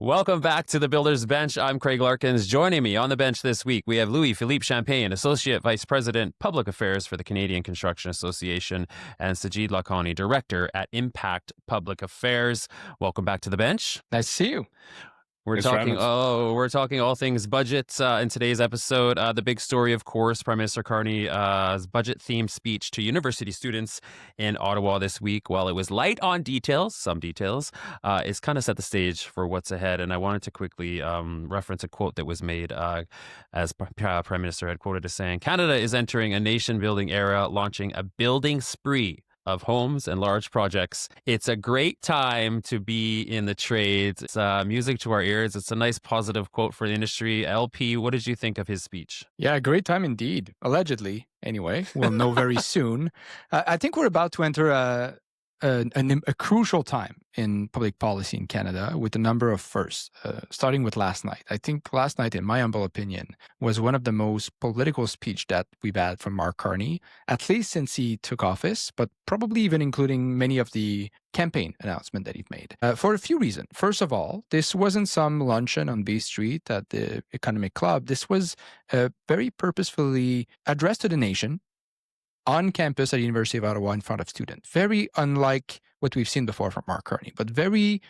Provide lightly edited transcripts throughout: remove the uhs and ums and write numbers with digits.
Welcome back to the Builder's Bench. I'm Craig Larkins. Joining me on the bench this week, we have Louis-Philippe Champagne, Associate Vice President, Public Affairs for the Canadian Construction Association, and Sajjid Lakhani, Director at Impact Public Affairs. Welcome back to the bench. Nice to see you. We're talking all things budget in today's episode. The big story, of course, Prime Minister Carney's budget-themed speech to university students in Ottawa this week. While it was light on some details, it's kind of set the stage for what's ahead. And I wanted to quickly reference a quote that was made as Prime Minister had quoted as saying, "Canada is entering a nation-building era, launching a building spree of homes and large projects. It's a great time to be in the trades." It's music to our ears. It's a nice positive quote for the industry. LP, what did you think of his speech? Yeah, great time indeed. Allegedly, anyway. We'll know very soon. I think we're about to enter a crucial time in public policy in Canada with a number of firsts, starting with last night. I think last night, in my humble opinion, was one of the most political speech that we've had from Mark Carney, at least since he took office, but probably even including many of the campaign announcements that he's made, for a few reasons. First of all, this wasn't some luncheon on Bay Street at the Economic Club. This was very purposefully addressed to the nation, on campus at the University of Ottawa in front of students. Very unlike what we've seen before from Mark Carney, but very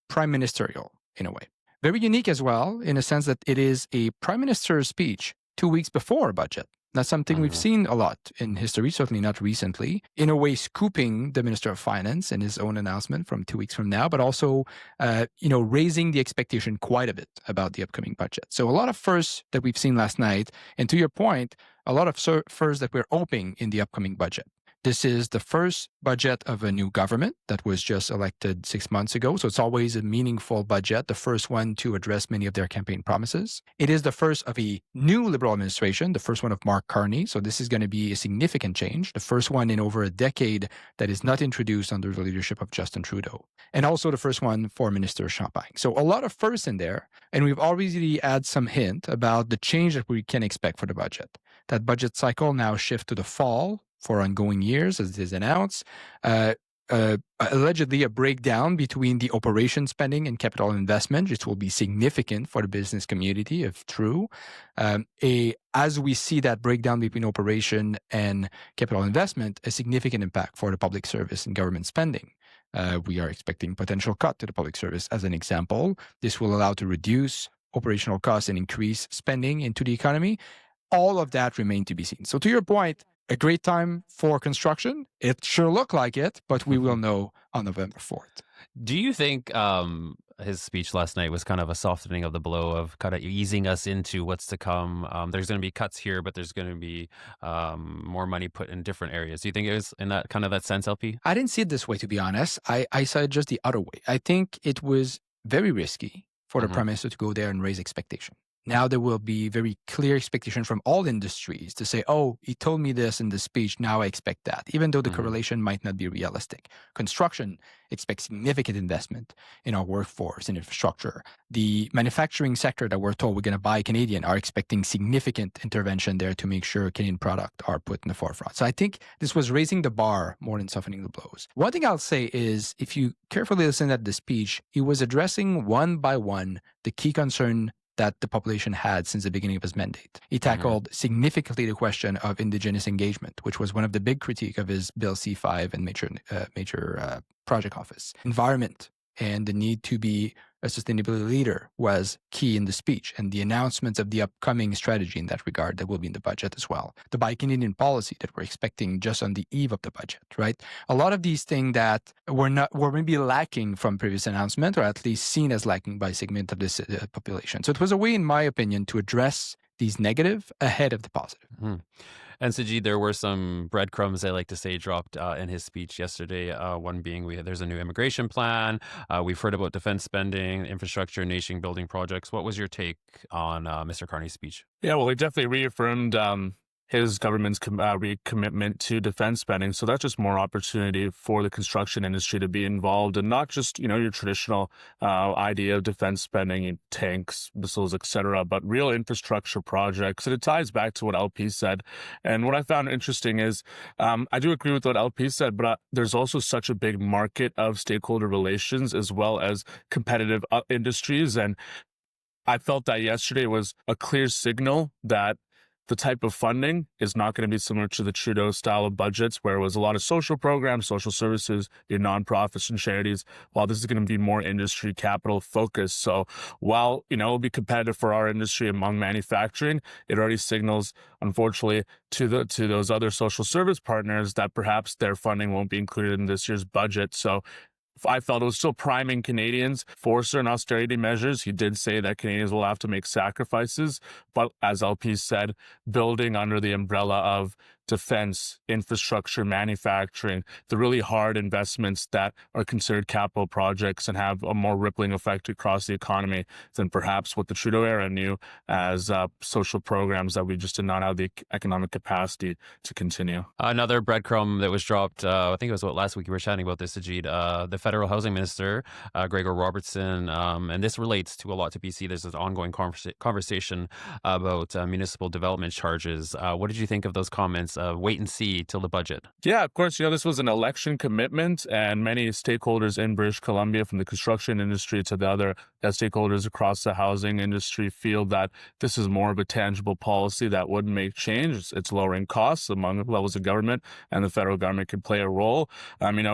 prime ministerial in a way. Very unique as well, in a sense that it is a prime minister's speech 2 weeks before a budget. That's something we've seen a lot in history, certainly not recently, in a way scooping the Minister of Finance in his own announcement from 2 weeks from now, but also, raising the expectation quite a bit about the upcoming budget. So a lot of firsts that we've seen last night, and to your point, a lot of firsts that we're hoping in the upcoming budget. This is the first budget of a new government that was just elected 6 months ago. So it's always a meaningful budget, the first one to address many of their campaign promises. It is the first of a new Liberal administration, the first one of Mark Carney. So this is going to be a significant change, the first one in over a decade that is not introduced under the leadership of Justin Trudeau. And also the first one for Minister Champagne. So a lot of firsts in there. And we've already had some hint about the change that we can expect for the budget. That budget cycle now shifts to the fall for ongoing years, as it is announced. Allegedly a breakdown between the operation spending and capital investment, which will be significant for the business community if true. As we see that breakdown between operation and capital investment, a significant impact for the public service and government spending. We are expecting potential cut to the public service as an example. This will allow to reduce operational costs and increase spending into the economy. All of that remain to be seen. So to your point, a great time for construction. It sure looked like it, but we will know on November 4th. Do you think his speech last night was kind of a softening of the blow of kind of easing us into what's to come? There's going to be cuts here, but there's going to be more money put in different areas. Do you think it was in that kind of that sense, LP? I didn't see it this way, to be honest. I saw it just the other way. I think it was very risky for the Prime Minister to go there and raise expectation. Now there will be very clear expectation from all industries to say, oh, he told me this in the speech, now I expect that, even though the correlation might not be realistic. Construction expects significant investment in our workforce and infrastructure. The manufacturing sector that we're told we're going to buy Canadian are expecting significant intervention there to make sure Canadian products are put in the forefront. So I think this was raising the bar more than softening the blows. One thing I'll say is, if you carefully listen at the speech, he was addressing one by one the key concern that the population had since the beginning of his mandate. He tackled significantly the question of Indigenous engagement, which was one of the big critiques of his Bill C5 and major project office. Environment and the need to be a sustainability leader was key in the speech, and the announcements of the upcoming strategy in that regard that will be in the budget as well. The Buy Canadian policy that we're expecting just on the eve of the budget, right? A lot of these things that were maybe lacking from previous announcement, or at least seen as lacking by a segment of this population. So it was a way, in my opinion, to address these negative ahead of the positive. And Sajjid, there were some breadcrumbs, I like to say, dropped in his speech yesterday. One being there's a new immigration plan. We've heard about defense spending, infrastructure, nation building projects. What was your take on Mr. Carney's speech? Yeah, well, he definitely reaffirmed his government's recommitment to defense spending. So that's just more opportunity for the construction industry to be involved, and not just, your traditional idea of defense spending, tanks, missiles, etc., but real infrastructure projects. And it ties back to what LP said. And what I found interesting is I do agree with what LP said, but there's also such a big market of stakeholder relations as well as competitive industries. And I felt that yesterday was a clear signal that the type of funding is not going to be similar to the Trudeau style of budgets, where it was a lot of social programs, social services, your nonprofits and charities, while this is going to be more industry capital focused. So while, it'll be competitive for our industry among manufacturing, it already signals, unfortunately, to those other social service partners that perhaps their funding won't be included in this year's budget. So I felt it was still priming Canadians for certain austerity measures. He did say that Canadians will have to make sacrifices, but as LP said, building under the umbrella of defense, infrastructure, manufacturing, the really hard investments that are considered capital projects and have a more rippling effect across the economy than perhaps what the Trudeau era knew as social programs that we just did not have the economic capacity to continue. Another breadcrumb that was dropped, I think it was last week you were chatting about this, Sajjid, the federal housing minister, Gregor Robertson, and this relates to a lot to BC. There's this ongoing conversation about municipal development charges. What did you think of those comments? Wait and see till the budget. Yeah, of course. This was an election commitment, and many stakeholders in British Columbia, from the construction industry to the other stakeholders across the housing industry, feel that this is more of a tangible policy that would make change. It's lowering costs among levels of government, and the federal government can play a role.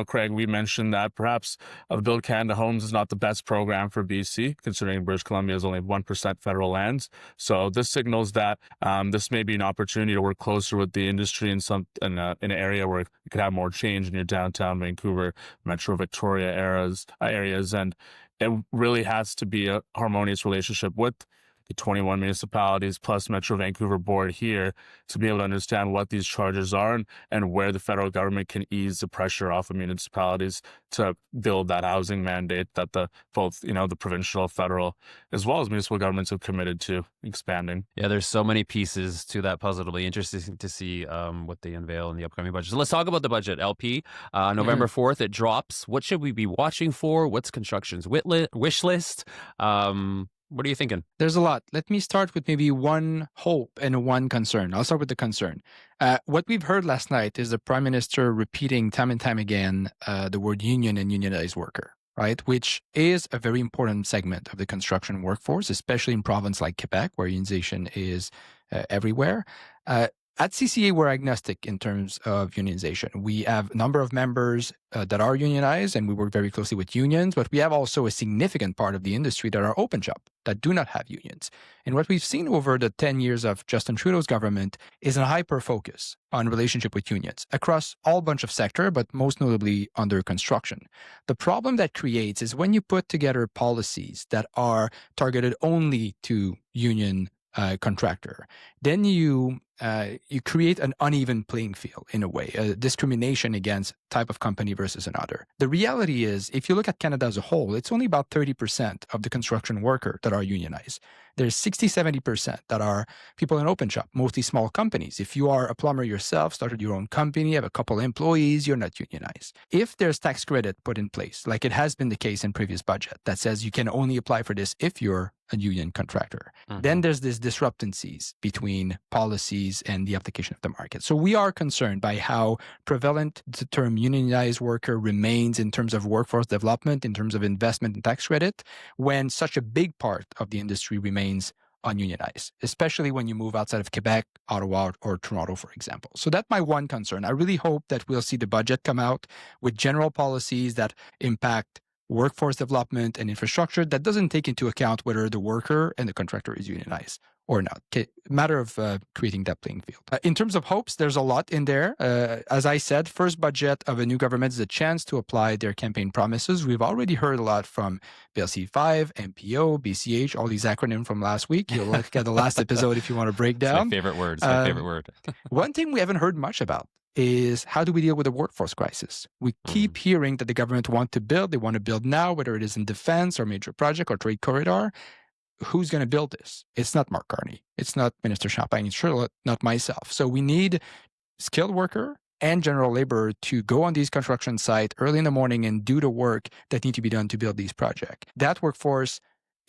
Craig, we mentioned that perhaps Build Canada Homes is not the best program for BC, considering British Columbia is only 1% federal lands. So this signals that this may be an opportunity to work closer with the industry in an area where you could have more change in your downtown Vancouver, Metro Victoria areas, and it really has to be a harmonious relationship with the 21 municipalities plus Metro Vancouver board here to be able to understand what these charges are and where the federal government can ease the pressure off of municipalities to build that housing mandate that both the provincial, federal, as well as municipal governments have committed to expanding. Yeah, there's so many pieces to that puzzle. It'll be interesting to see what they unveil in the upcoming budget. So let's talk about the budget, LP. November 4th, it drops. What should we be watching for? What's construction's wish list? What are you thinking? There's a lot. Let me start with maybe one hope and one concern. I'll start with the concern. What we've heard last night is the Prime Minister repeating time and time again the word union and unionized worker, right? Which is a very important segment of the construction workforce, especially in province like Quebec, where unionization is everywhere. At CCA, we're agnostic in terms of unionization. We have a number of members that are unionized, and we work very closely with unions, but we have also a significant part of the industry that are open shop, that do not have unions. And what we've seen over the 10 years of Justin Trudeau's government is a hyper-focus on relationship with unions across all bunch of sector, but most notably under construction. The problem that creates is when you put together policies that are targeted only to union contractor, then you create an uneven playing field in a way, a discrimination against type of company versus another. The reality is, if you look at Canada as a whole, it's only about 30% of the construction worker that are unionized. There's 60-70% that are people in open shop, mostly small companies. If you are a plumber yourself, started your own company, have a couple employees, you're not unionized. If there's tax credit put in place, like it has been the case in previous budget, that says you can only apply for this if you're a union contractor, then there's this discrepancies between policies and the application of the market. So we are concerned by how prevalent the term unionized worker remains in terms of workforce development, in terms of investment and tax credit, when such a big part of the industry remains ununionized, especially when you move outside of Quebec, Ottawa, or Toronto, for example. So that's my one concern. I really hope that we'll see the budget come out with general policies that impact workforce development and infrastructure that doesn't take into account whether the worker and the contractor is unionized or not. Matter of creating that playing field. In terms of hopes, there's a lot in there. As I said, first budget of a new government is a chance to apply their campaign promises. We've already heard a lot from Bill C5, MPO, BCH, all these acronyms from last week. You'll look at the last episode if you want to break down. It's my favorite word. It's my favorite word. One thing we haven't heard much about is how do we deal with the workforce crisis? We keep hearing that the government want to build, they want to build now, whether it is in defense or major project or trade corridor. who's going to build this? It's not Mark Carney. It's not Minister Champagne. It's sure not myself. So we need skilled worker and general labor to go on these construction sites early in the morning and do the work that need to be done to build these projects. That workforce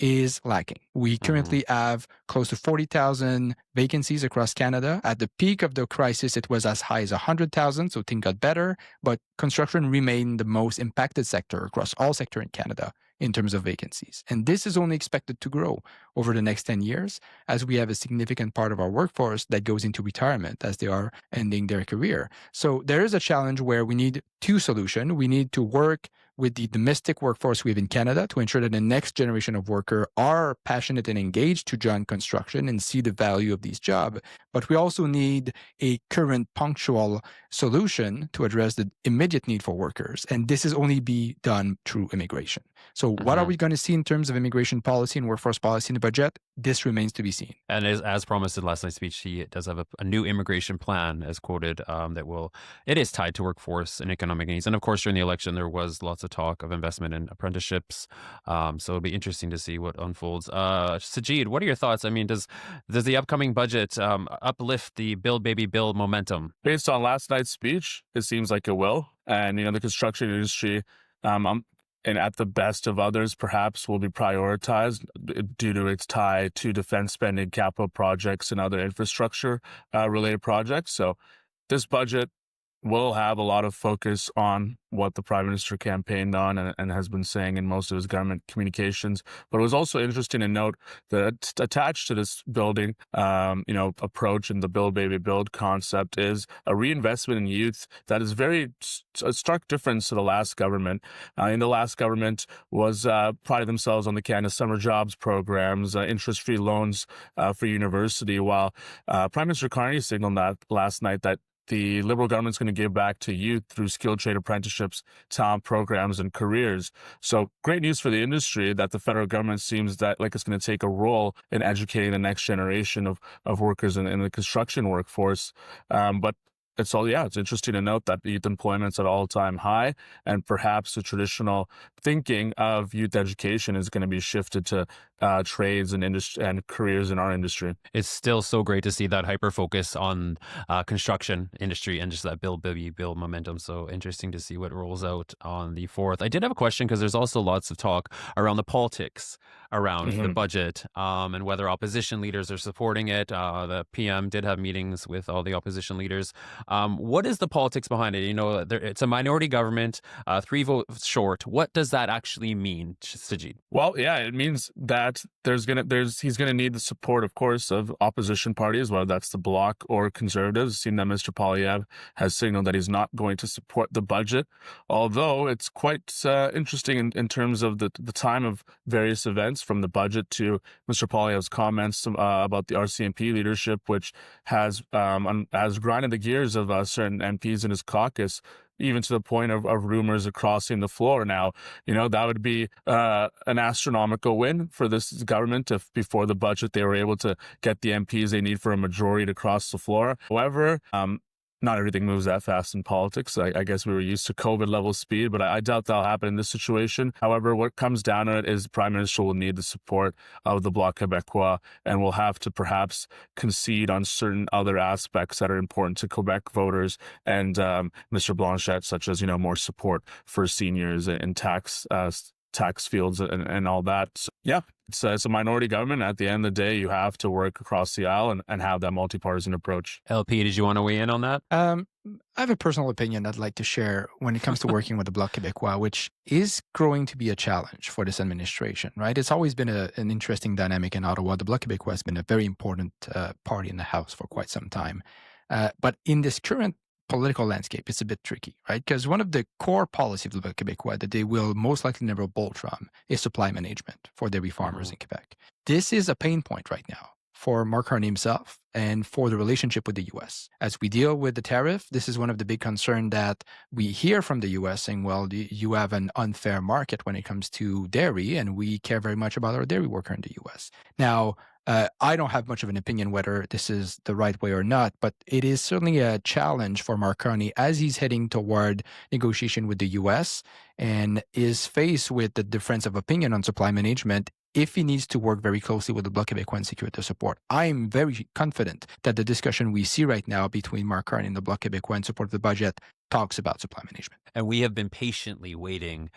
is lacking. We currently have close to 40,000 vacancies across Canada. At the peak of the crisis, it was as high as 100,000, so things got better, but construction remained the most impacted sector across all sectors in Canada in terms of vacancies. And this is only expected to grow over the next 10 years as we have a significant part of our workforce that goes into retirement as they are ending their career. So there is a challenge where we need two solutions. We need to work with the domestic workforce we have in Canada to ensure that the next generation of workers are passionate and engaged to join construction and see the value of these jobs. But we also need a current punctual solution to address the immediate need for workers. And this is only be done through immigration. So what are we going to see in terms of immigration policy and workforce policy in the budget? This remains to be seen. And as promised in last night's speech, he does have a new immigration plan, as quoted, it is tied to workforce and economic needs. And of course, during the election, there was lots of talk of investment in apprenticeships. So it'll be interesting to see what unfolds. Sajjid, what are your thoughts? I mean, does the upcoming budget uplift the Build Baby Build momentum? Based on last night's speech, it seems like it will. And, the construction industry, and at the best of others, perhaps will be prioritized due to its tie to defense spending, capital projects, and other infrastructure related projects. So this budget will have a lot of focus on what the Prime Minister campaigned on and has been saying in most of his government communications. But it was also interesting to note that attached to this building, approach and the Build Baby Build concept is a reinvestment in youth that is a stark difference to the last government. In the last government was prided themselves on the Canada Summer Jobs programs, interest-free loans for university, while Prime Minister Carney signaled that last night that the Liberal government's going to give back to youth through skilled trade apprenticeships, talent programs, and careers. So great news for the industry that the federal government seems that like it's going to take a role in educating the next generation of workers in the construction workforce. But it's interesting to note that youth employment's at an all-time high, and perhaps the traditional thinking of youth education is going to be shifted to trades and industry and careers in our industry. It's still so great to see that hyper focus on construction industry and just that build momentum. So interesting to see what rolls out on the 4th. I did have a question because there's also lots of talk around the politics around the budget and whether opposition leaders are supporting it. The PM did have meetings with all the opposition leaders. What is the politics behind it? It's a minority government, 3 votes short. What does that actually mean, Sajjid? Well, yeah, it means that he's gonna need the support, of course, of opposition parties, whether that's the Bloc or Conservatives. Seen that Mr. Poilievre has signaled that he's not going to support the budget, although it's quite interesting in terms of the time of various events, from the budget to Mr. Poilievre's comments about the RCMP leadership, which has grinded the gears of certain MPs in his caucus, even to the point of rumors of crossing the floor. Now, that would be an astronomical win for this government if before the budget they were able to get the MPs they need for a majority to cross the floor. However, not everything moves that fast in politics. I guess we were used to COVID level speed, but I doubt that'll happen in this situation. However, what comes down to it is the Prime Minister will need the support of the Bloc Québécois and will have to perhaps concede on certain other aspects that are important to Quebec voters and Mr. Blanchet, such as, more support for seniors and tax fields and all that. So, yeah, it's a minority government. At the end of the day, you have to work across the aisle and have that multi-partisan approach. LP, did you want to weigh in on that? I have a personal opinion I'd like to share when it comes to working with the Bloc Québécois, which is growing to be a challenge for this administration, right? It's always been an interesting dynamic in Ottawa. The Bloc Québécois has been a very important party in the House for quite some time. But in this current political landscape, it's a bit tricky, right? Because one of the core policies of the Bloc Québécois that they will most likely never bolt from is supply management for dairy farmers in Quebec. This is a pain point right now for Mark Carney himself and for the relationship with the U.S. As we deal with the tariff, this is one of the big concerns that we hear from the U.S. saying, well, you have an unfair market when it comes to dairy, and we care very much about our dairy worker in the U.S. Now, I don't have much of an opinion whether this is the right way or not, but it is certainly a challenge for Mark Carney as he's heading toward negotiation with the U.S. and is faced with the difference of opinion on supply management if he needs to work very closely with the Bloc Québécois and secure the support. I'm very confident that the discussion we see right now between Mark Carney and the Bloc Québécois in support of the budget talks about supply management. And we have been patiently waiting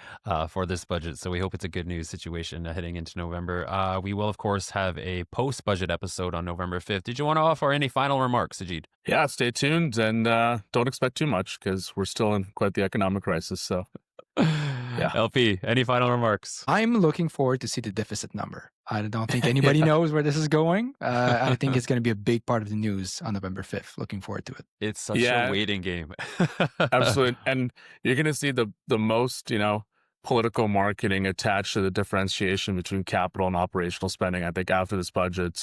for this budget, so we hope it's a good news situation heading into November. We will, of course, have a post-budget episode on November 5th. Did you want to offer any final remarks, Sajjid? Yeah, stay tuned and don't expect too much because we're still in quite the economic crisis. So, yeah. LP, any final remarks? I'm looking forward to see the deficit number. I don't think anybody knows where this is going. I think it's going to be a big part of the news on November 5th. Looking forward to it. It's such a waiting game. Absolutely. And you're going to see the most, political marketing attached to the differentiation between capital and operational spending, I think, after this budget.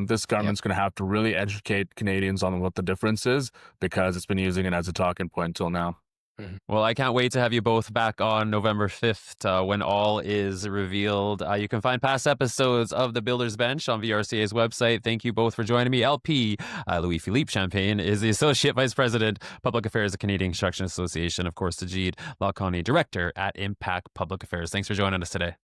This government's going to have to really educate Canadians on what the difference is because it's been using it as a talking point until now. Well, I can't wait to have you both back on November 5th when all is revealed. You can find past episodes of The Builder's Bench on VRCA's website. Thank you both for joining me. LP, Louis-Philippe Champagne, is the Associate Vice President, Public Affairs of Canadian Construction Association. Of course, Sajjid Lakhani, Director at Impact Public Affairs. Thanks for joining us today.